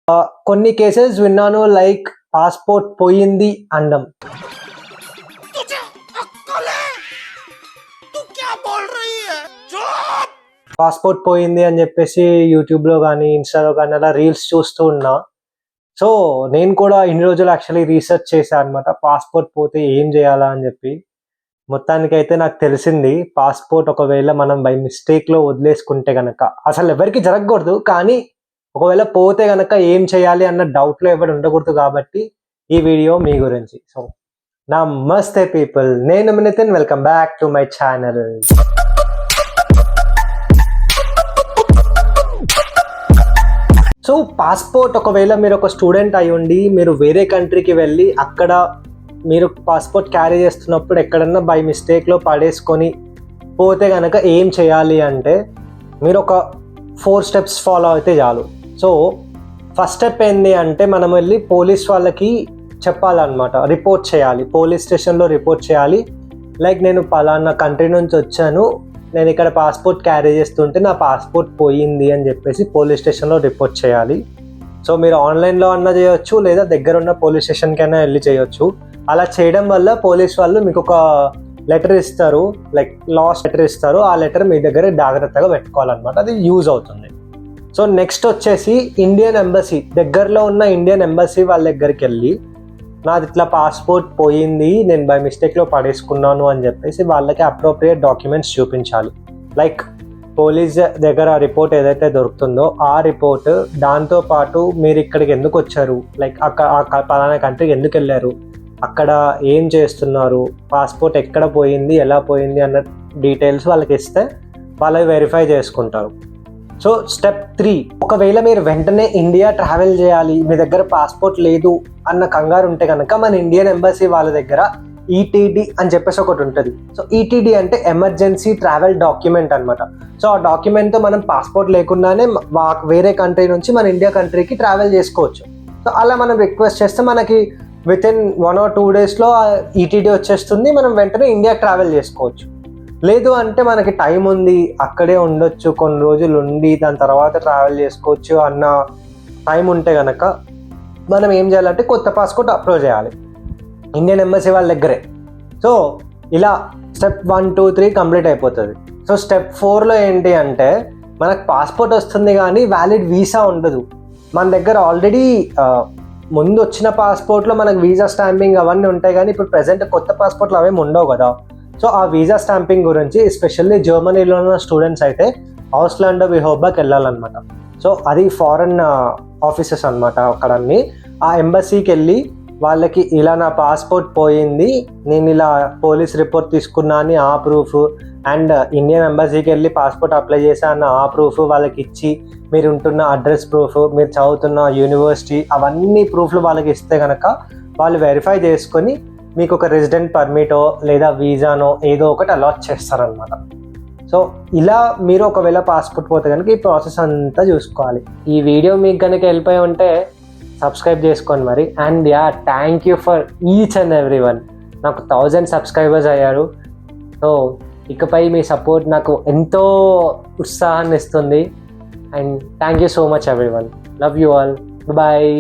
కొన్ని కేసెస్ విన్నాను, like passport పోయింది అండం. పాస్పోర్ట్ పోయింది అని చెప్పేసి యూట్యూబ్లో కానీ ఇన్స్టాలో కానీ అలా రీల్స్ చూస్తూ ఉన్నా. సో నేను కూడా ఇన్ని రోజులు యాక్చువల్లీ రీసెర్చ్ చేశాను అనమాట, పాస్పోర్ట్ పోతే ఏం చేయాలా అని చెప్పి. మొత్తానికైతే నాకు తెలిసింది, పాస్పోర్ట్ ఒకవేళ మనం బై మిస్టేక్లో వదిలేసుకుంటే కనుక, అసలు ఎవరికి జరగకూడదు, కానీ ఒకవేళ పోతే కనుక ఏం చేయాలి అన్న డౌట్లో ఎవరు ఉండకూడదు. కాబట్టి ఈ వీడియో మీ గురించి. సో నమస్తే పీపుల్, నేను Nitin, welcome back to my channel. So passport, ఒకవేళ మీరు ఒక స్టూడెంట్ అయి ఉండి మీరు వేరే కంట్రీకి వెళ్ళి అక్కడ మీరు పాస్పోర్ట్ క్యారీ చేస్తున్నప్పుడు ఎక్కడన్నా బై మిస్టేక్లో పడేసుకొని పోతే కనుక ఏం చేయాలి అంటే, మీరు ఒక 4 స్టెప్స్ ఫాలో అయితే చాలు. సో ఫస్ట్ స్టెప్ ఏంటి అంటే, మనం వెళ్ళి పోలీస్ వాళ్ళకి చెప్పాలన్నమాట, రిపోర్ట్ చేయాలి, పోలీస్ స్టేషన్లో రిపోర్ట్ చేయాలి. లైక్ నేను పలానా కంట్రీ నుంచి వచ్చాను, నేను ఇక్కడ పాస్పోర్ట్ క్యారీ చేస్తుంటే నా పాస్పోర్ట్ పోయింది అని చెప్పేసి పోలీస్ స్టేషన్లో రిపోర్ట్ చేయాలి. సో మీరు ఆన్లైన్లో అన్నా చేయొచ్చు, లేదా దగ్గర ఉన్న పోలీస్ స్టేషన్కైనా వెళ్ళి చేయొచ్చు. అలా చేయడం వల్ల పోలీస్ వాళ్ళు మీకు ఒక లెటర్ ఇస్తారు, లైక్ లాస్ట్ లెటర్ ఇస్తారు. ఆ లెటర్ మీ దగ్గర జాగ్రత్తగా పెట్టుకోవాలన్నమాట, అది యూజ్ అవుతుంది. సో నెక్స్ట్ వచ్చేసి ఇండియన్ ఎంబసీ, దగ్గరలో ఉన్న ఇండియన్ ఎంబసీ వాళ్ళ దగ్గరికి వెళ్ళి, నాది ఇట్లా పాస్పోర్ట్ పోయింది, నేను బై మిస్టేక్లో పడేసుకున్నాను అని చెప్పేసి వాళ్ళకి అప్రోప్రియేట్ డాక్యుమెంట్స్ చూపించాలి. లైక్ పోలీస్ దగ్గర రిపోర్ట్ ఏదైతే దొరుకుతుందో ఆ రిపోర్ట్, దాంతోపాటు మీరు ఇక్కడికి ఎందుకు వచ్చారు, లైక్ పలానా కంట్రీకి ఎందుకు వెళ్ళారు, అక్కడ ఏం చేస్తున్నారు, పాస్పోర్ట్ ఎక్కడ పోయింది, ఎలా పోయింది అన్న డీటెయిల్స్ వాళ్ళకి ఇస్తే వాళ్ళు వెరిఫై చేసుకుంటారు. సో స్టెప్ 3, ఒకవేళ మీరు వెంటనే ఇండియా ట్రావెల్ చేయాలి, మీ దగ్గర పాస్పోర్ట్ లేదు అన్న కంగారు ఉంటే కనుక, మన ఇండియన్ ఎంబసీ వాళ్ళ దగ్గర ఈటీడీ అని చెప్పేసి ఒకటి ఉంటుంది. సో ఈటీడీ అంటే ఎమర్జెన్సీ ట్రావెల్ డాక్యుమెంట్ అనమాట. సో ఆ డాక్యుమెంట్తో మనం పాస్పోర్ట్ లేకుండానే వేరే కంట్రీ నుంచి మన ఇండియా కంట్రీకి ట్రావెల్ చేసుకోవచ్చు. సో అలా మనం రిక్వెస్ట్ చేస్తే మనకి వితిన్ 1 or 2 డేస్లో ఈటీడీ వచ్చేస్తుంది, మనం వెంటనే ఇండియా ట్రావెల్ చేసుకోవచ్చు. లేదు అంటే మనకి టైం ఉంది, అక్కడే ఉండొచ్చు, కొన్ని రోజులు ఉండి దాని తర్వాత ట్రావెల్ చేసుకోవచ్చు అన్న టైం ఉంటే కనుక మనం ఏం చేయాలంటే కొత్త పాస్పోర్ట్ అప్లై చేయాలి ఇండియన్ ఎంబసీ వాళ్ళ దగ్గరే. సో ఇలా స్టెప్ 1, 2, 3 కంప్లీట్ అయిపోతుంది. సో స్టెప్ 4లో ఏంటి అంటే, మనకు పాస్పోర్ట్ వస్తుంది కానీ వ్యాలిడ్ వీసా ఉండదు మన దగ్గర. ఆల్రెడీ ముందు వచ్చిన పాస్పోర్ట్లో మనకు వీసా స్టాంపింగ్ అవన్నీ ఉంటాయి, కానీ ఇప్పుడు ప్రెసెంట్ కొత్త పాస్పోర్ట్లు అవేమి ఉండవు కదా. సో ఆ వీసా స్టాంపింగ్ గురించి ఎస్పెషల్లీ జర్మనీలో ఉన్న స్టూడెంట్స్ అయితే ఆస్లాండ్ విహోబాకి వెళ్ళాలన్నమాట. సో అది ఫారెన్ ఆఫీసెస్ అనమాట. అక్కడ అన్ని ఆ ఎంబసీకి వెళ్ళి వాళ్ళకి ఇలా నా పాస్పోర్ట్ పోయింది, నేను ఇలా పోలీస్ రిపోర్ట్ తీసుకున్నా అని ఆ ప్రూఫ్, అండ్ ఇండియన్ ఎంబసీకి వెళ్ళి పాస్పోర్ట్ అప్లై చేశా అన్న ఆ ప్రూఫ్ వాళ్ళకి ఇచ్చి, మీరు ఉంటున్న అడ్రస్ ప్రూఫ్, మీరు చదువుతున్న యూనివర్సిటీ, అవన్నీ ప్రూఫ్లు వాళ్ళకి ఇస్తే కనుక వాళ్ళు వెరిఫై చేసుకొని మీకు ఒక రెసిడెంట్ పర్మిటో లేదా వీసానో ఏదో ఒకటి అలాట్ చేస్తారనమాట. సో ఇలా మీరు ఒకవేళ పాస్పోర్ట్ పోతే కనుక ఈ ప్రాసెస్ అంతా చూసుకోవాలి. ఈ వీడియో మీకు కనుక వెళ్ళిపోయి ఉంటే సబ్స్క్రైబ్ చేసుకోండి మరి. And thank you for each and every one. నాకు 1000 సబ్స్క్రైబర్స్ అయ్యారు. సో ఇకపై మీ సపోర్ట్ నాకు ఎంతో ఉత్సాహాన్ని ఇస్తుంది. And thank you so much everyone. Love you all. Bye.